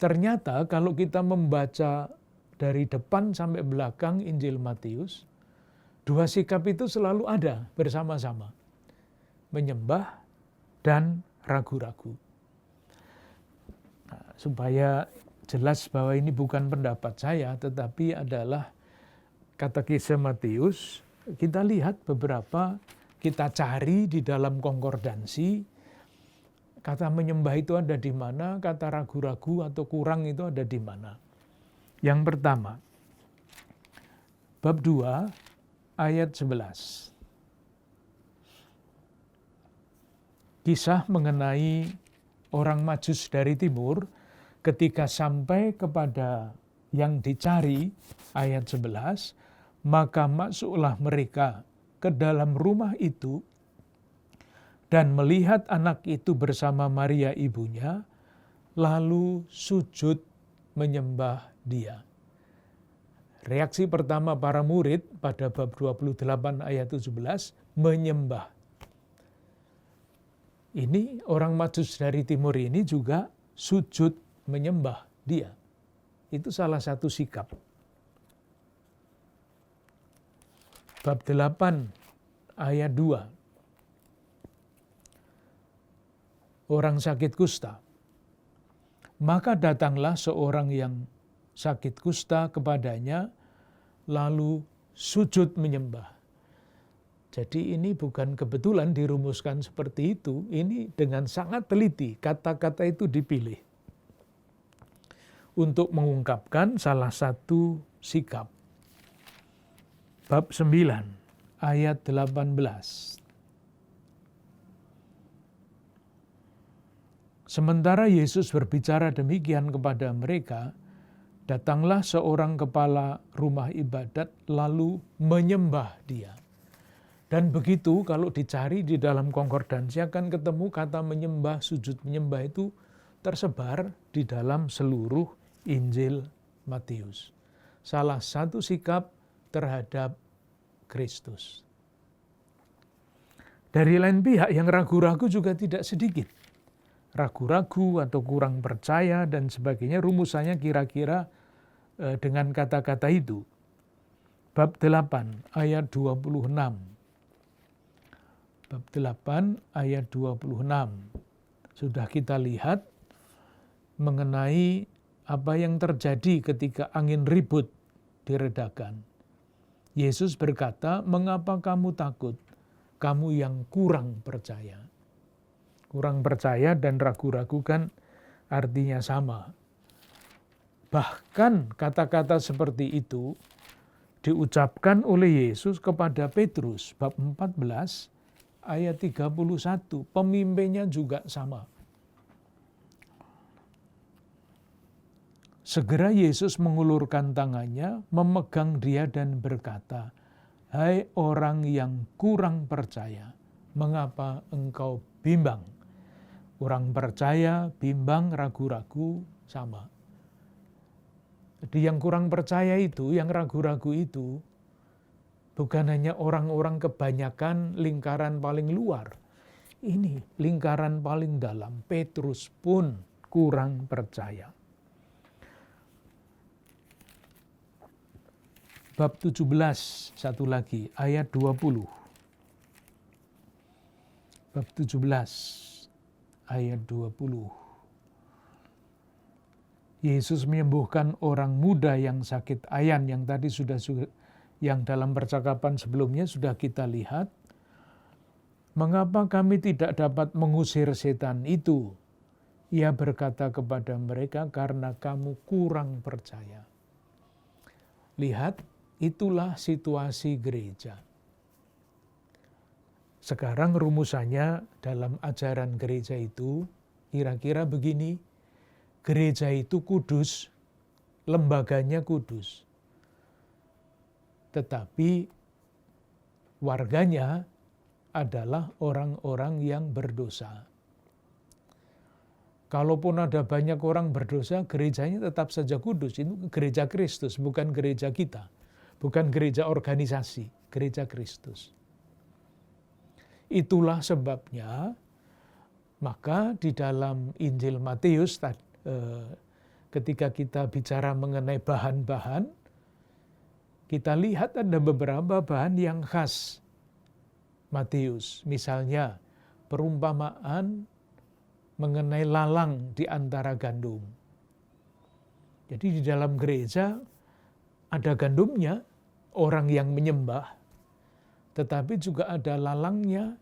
Ternyata kalau kita membaca dari depan sampai belakang Injil Matius, dua sikap itu selalu ada bersama-sama. Menyembah dan ragu-ragu. Nah, supaya jelas bahwa ini bukan pendapat saya, tetapi adalah Katekisme Matius, kita lihat beberapa, kita cari di dalam konkordansi, kata menyembah itu ada di mana, kata ragu-ragu atau kurang itu ada di mana. Yang pertama, bab 2 ayat 11. Kisah mengenai orang Majus dari timur ketika sampai kepada yang dicari, ayat 11, maka masuklah mereka ke dalam rumah itu dan melihat anak itu bersama Maria ibunya, lalu sujud menyembah dia. Reaksi pertama para murid pada bab 28 ayat 17, menyembah. Ini orang Majus dari timur ini juga sujud menyembah dia. Itu salah satu sikap. Bab 8 ayat 2. Orang sakit kusta. Maka datanglah seorang yang sakit kusta kepadanya, lalu sujud menyembah. Jadi ini bukan kebetulan dirumuskan seperti itu, ini dengan sangat teliti kata-kata itu dipilih untuk mengungkapkan salah satu sikap. Bab 9 ayat 18. Sementara Yesus berbicara demikian kepada mereka, datanglah seorang kepala rumah ibadat lalu menyembah dia. Dan begitu kalau dicari di dalam konkordansi akan ketemu kata menyembah, sujud menyembah itu tersebar di dalam seluruh Injil Matius. Salah satu sikap terhadap Kristus. Dari lain pihak yang ragu-ragu juga tidak sedikit. Ragu-ragu atau kurang percaya dan sebagainya, rumusannya kira-kira dengan kata-kata itu. Bab 8 ayat 26. Bab 8 ayat 26. Sudah kita lihat mengenai apa yang terjadi ketika angin ribut diredakan. Yesus berkata, "Mengapa kamu takut? Kamu yang kurang percaya." Kurang percaya dan ragu-ragu kan artinya sama. Bahkan kata-kata seperti itu diucapkan oleh Yesus kepada Petrus, bab 14 ayat 31. Pemimpinnya juga sama. Segera Yesus mengulurkan tangannya, memegang dia dan berkata, "Hai orang yang kurang percaya, mengapa engkau bimbang?" Kurang percaya, bimbang, ragu-ragu, sama. Jadi yang kurang percaya itu, yang ragu-ragu itu, Bukan hanya orang-orang kebanyakan lingkaran paling luar. Ini lingkaran paling dalam. Petrus pun kurang percaya. Bab 17, satu lagi, ayat 20. Bab 17, ayat 20. Yesus menyembuhkan orang muda yang sakit ayan, yang tadi yang dalam percakapan sebelumnya sudah kita lihat. Mengapa kami tidak dapat mengusir setan itu? Ia berkata kepada mereka, karena kamu kurang percaya. Lihat, itulah situasi gereja. Sekarang rumusannya dalam ajaran gereja itu kira-kira begini. Gereja itu kudus, lembaganya kudus. Tetapi warganya adalah orang-orang yang berdosa. Kalaupun ada banyak orang berdosa, gerejanya tetap saja kudus. Itu gereja Kristus, bukan gereja kita. Bukan gereja organisasi, gereja Kristus. Itulah sebabnya, maka di dalam Injil Matius, ketika kita bicara mengenai bahan-bahan, kita lihat ada beberapa bahan yang khas Matius. Misalnya, perumpamaan mengenai lalang di antara gandum. Jadi di dalam gereja ada gandumnya, orang yang menyembah, tetapi juga ada lalangnya,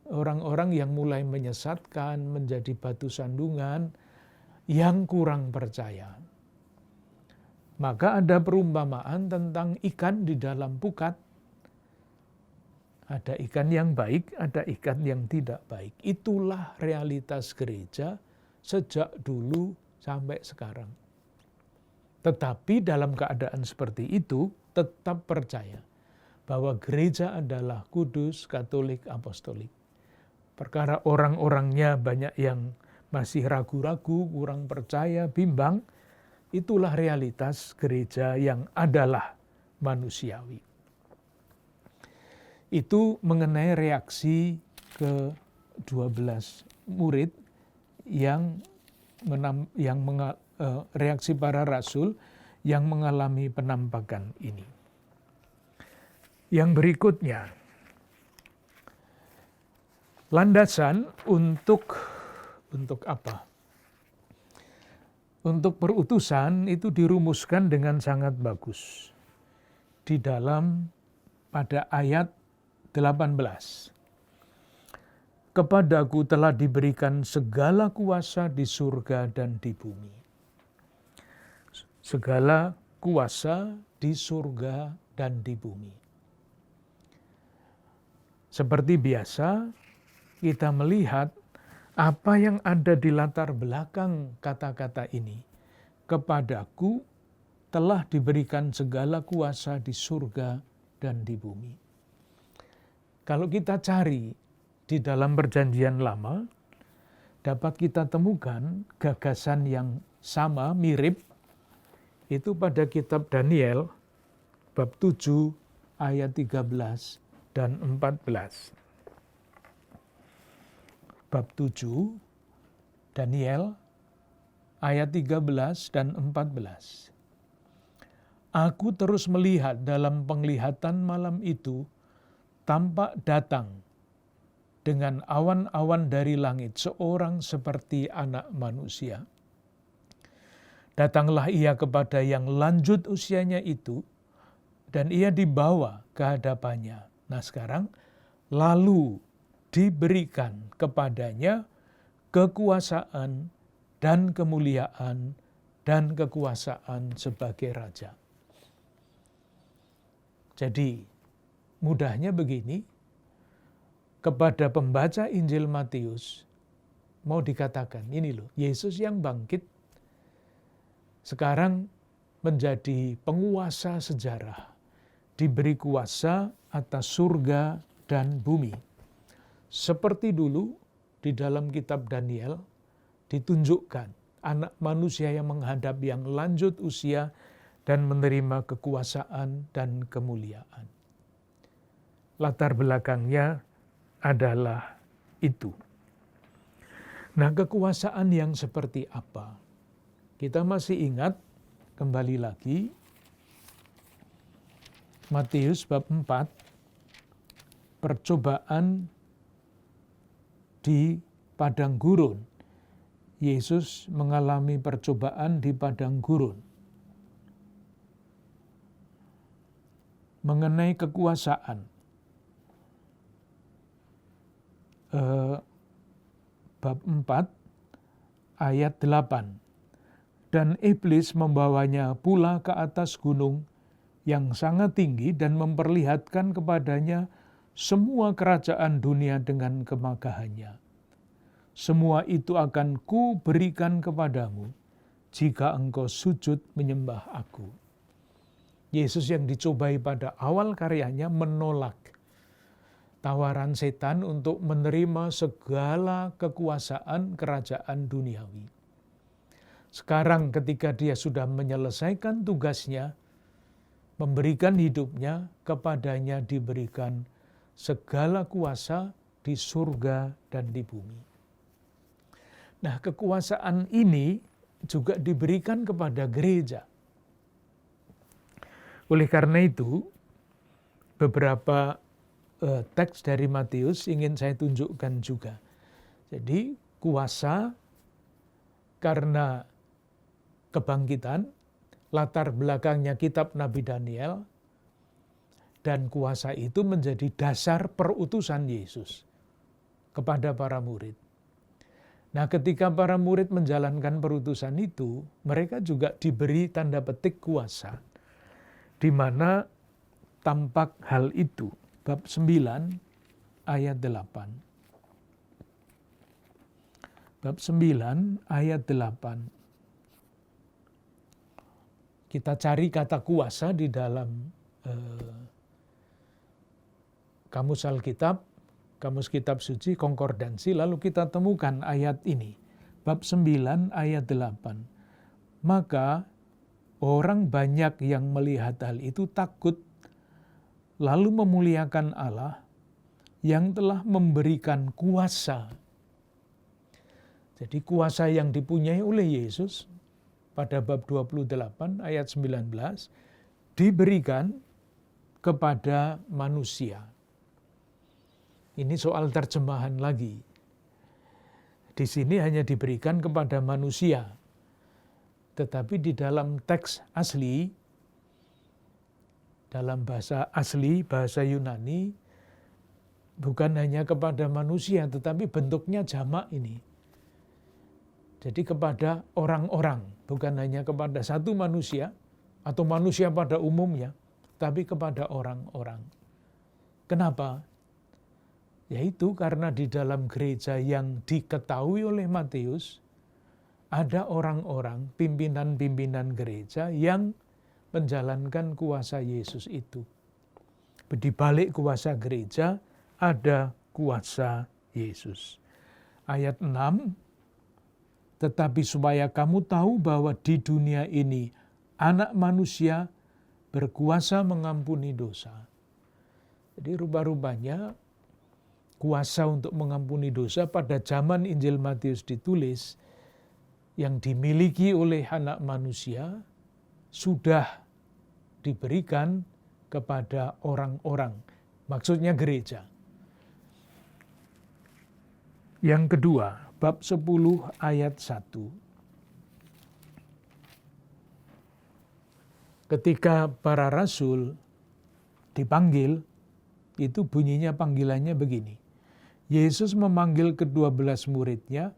orang-orang yang mulai menyesatkan, menjadi batu sandungan, yang kurang percaya. Maka ada perumpamaan tentang ikan di dalam pukat. Ada ikan yang baik, ada ikan yang tidak baik. Itulah realitas gereja sejak dulu sampai sekarang. Tetapi dalam keadaan seperti itu, tetap percaya bahwa gereja adalah kudus, katolik, apostolik. Perkara orang-orangnya banyak yang masih ragu-ragu, kurang percaya, bimbang, itulah realitas gereja yang adalah manusiawi. Itu mengenai reaksi ke-12 murid reaksi para rasul yang mengalami penampakan ini. Yang berikutnya, landasan untuk apa? Untuk perutusan itu dirumuskan dengan sangat bagus. Di dalam pada ayat 18. Kepadaku telah diberikan segala kuasa di surga dan di bumi. Segala kuasa di surga dan di bumi. Seperti biasa, kita melihat apa yang ada di latar belakang kata-kata ini. Kepadaku telah diberikan segala kuasa di surga dan di bumi. Kalau kita cari di dalam Perjanjian Lama, dapat kita temukan gagasan yang sama, mirip, itu pada kitab Daniel, bab 7, ayat 13 dan 14. Bab 7, Daniel, ayat 13 dan 14. Aku terus melihat dalam penglihatan malam itu, tampak datang dengan awan-awan dari langit seorang seperti anak manusia. Datanglah ia kepada yang lanjut usianya itu, dan ia dibawa ke hadapannya. Nah sekarang, lalu diberikan kepadanya kekuasaan dan kemuliaan dan kekuasaan sebagai raja. Jadi, mudahnya begini, kepada pembaca Injil Matius, mau dikatakan, ini loh, Yesus yang bangkit, sekarang menjadi penguasa sejarah, diberi kuasa atas surga dan bumi. Seperti dulu di dalam kitab Daniel, ditunjukkan anak manusia yang menghadap yang lanjut usia dan menerima kekuasaan dan kemuliaan. latar belakangnya adalah itu. Nah, kekuasaan yang seperti apa? Kita masih ingat, kembali lagi, Matius bab 4, percobaan di padang gurun. Yesus mengalami percobaan di padang gurun. Mengenai kekuasaan. Bab 4 ayat 8. Dan iblis membawanya pula ke atas gunung yang sangat tinggi dan memperlihatkan kepadanya semua kerajaan dunia dengan kemegahannya. Semua itu akan kuberikan kepadamu jika engkau sujud menyembah aku. Yesus yang dicobai pada awal karyanya menolak tawaran setan untuk menerima segala kekuasaan kerajaan duniawi. Sekarang ketika dia sudah menyelesaikan tugasnya, memberikan hidupnya, kepadanya diberikan segala kuasa di surga dan di bumi. Nah, kekuasaan ini juga diberikan kepada gereja. Oleh karena itu, beberapa teks dari Matius ingin saya tunjukkan juga. Jadi, kuasa karena kebangkitan, latar belakangnya kitab Nabi Daniel, dan kuasa itu menjadi dasar perutusan Yesus kepada para murid. Nah, ketika para murid menjalankan perutusan itu, mereka juga diberi tanda petik kuasa, di mana tampak hal itu. Bab 9 ayat 8. Bab 9 ayat 8. Kita cari kata kuasa di dalam Kamus Alkitab, Kamus Kitab Suci, Konkordansi, lalu kita temukan ayat ini. Bab 9 ayat 8. Maka orang banyak yang melihat hal itu takut, lalu memuliakan Allah yang telah memberikan kuasa. Jadi kuasa yang dipunyai oleh Yesus pada bab 28 ayat 19 diberikan kepada manusia. Ini soal terjemahan lagi. Di sini hanya diberikan kepada manusia. Tetapi di dalam teks asli, dalam bahasa asli, bahasa Yunani, bukan hanya kepada manusia, tetapi bentuknya jamak ini. Jadi kepada orang-orang, bukan hanya kepada satu manusia, atau manusia pada umumnya, tapi kepada orang-orang. Kenapa? Yaitu karena di dalam gereja yang diketahui oleh Matius, ada orang-orang, pimpinan-pimpinan gereja yang menjalankan kuasa Yesus itu. Di balik kuasa gereja, ada kuasa Yesus. Ayat 6, tetapi supaya kamu tahu bahwa di dunia ini Anak Manusia berkuasa mengampuni dosa. Jadi rupa-rupanya kuasa untuk mengampuni dosa pada zaman Injil Matius ditulis yang dimiliki oleh Anak Manusia sudah diberikan kepada orang-orang, maksudnya gereja. Yang kedua, bab 10 ayat 1. Ketika para rasul dipanggil, itu bunyinya panggilannya begini. Yesus memanggil ke-12 muridnya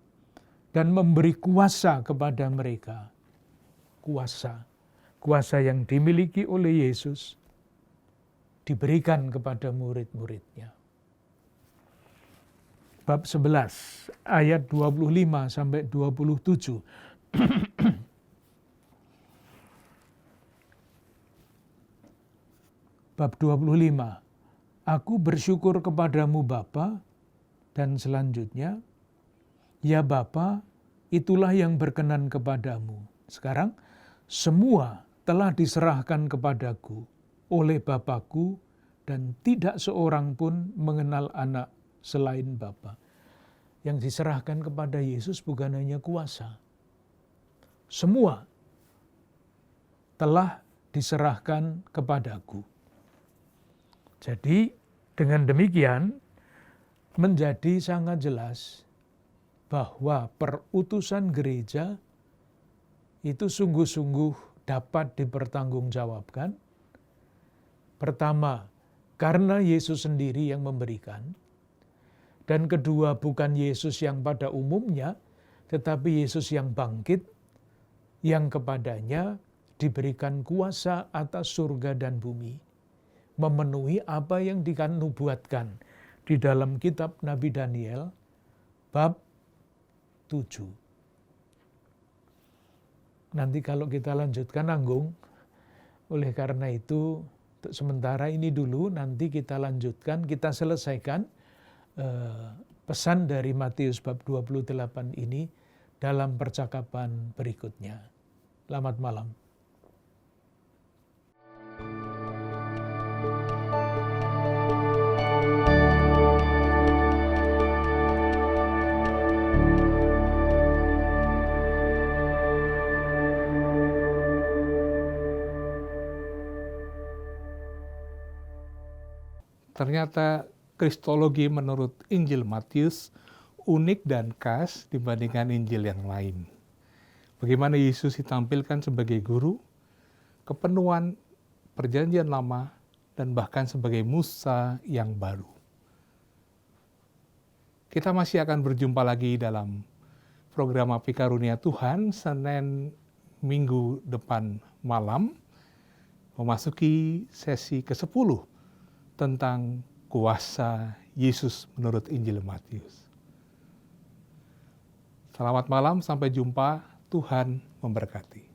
dan memberi kuasa kepada mereka. Kuasa yang dimiliki oleh Yesus diberikan kepada murid-muridnya. Bab 11 ayat 25 sampai 27. Bab 25. Aku bersyukur kepadamu Bapa, dan selanjutnya, ya Bapa, itulah yang berkenan kepadamu. Sekarang, semua telah diserahkan kepadaku oleh Bapakku dan tidak seorang pun mengenal anak selain Bapa. Yang diserahkan kepada Yesus bukan hanya kuasa. Semua telah diserahkan kepadaku. Jadi dengan demikian menjadi sangat jelas bahwa perutusan gereja itu sungguh-sungguh dapat dipertanggungjawabkan. Pertama, karena Yesus sendiri yang memberikan. Dan kedua, bukan Yesus yang pada umumnya, tetapi Yesus yang bangkit, yang kepadanya diberikan kuasa atas surga dan bumi, memenuhi apa yang dikanubuatkan di dalam kitab Nabi Daniel, bab 7. Nanti kalau kita lanjutkan nanggung, oleh karena itu untuk sementara ini dulu, nanti kita lanjutkan, kita selesaikan pesan dari Matius bab 28 ini dalam percakapan berikutnya. Selamat malam. Ternyata kristologi menurut Injil Matius unik dan khas dibandingkan Injil yang lain. Bagaimana Yesus ditampilkan sebagai guru, kepenuhan perjanjian lama, dan bahkan sebagai Musa yang baru. Kita masih akan berjumpa lagi dalam program Api Karunia Tuhan Senin minggu depan malam, memasuki sesi ke-10 tentang kuasa Yesus menurut Injil Matius. Selamat malam, sampai jumpa. Tuhan memberkati.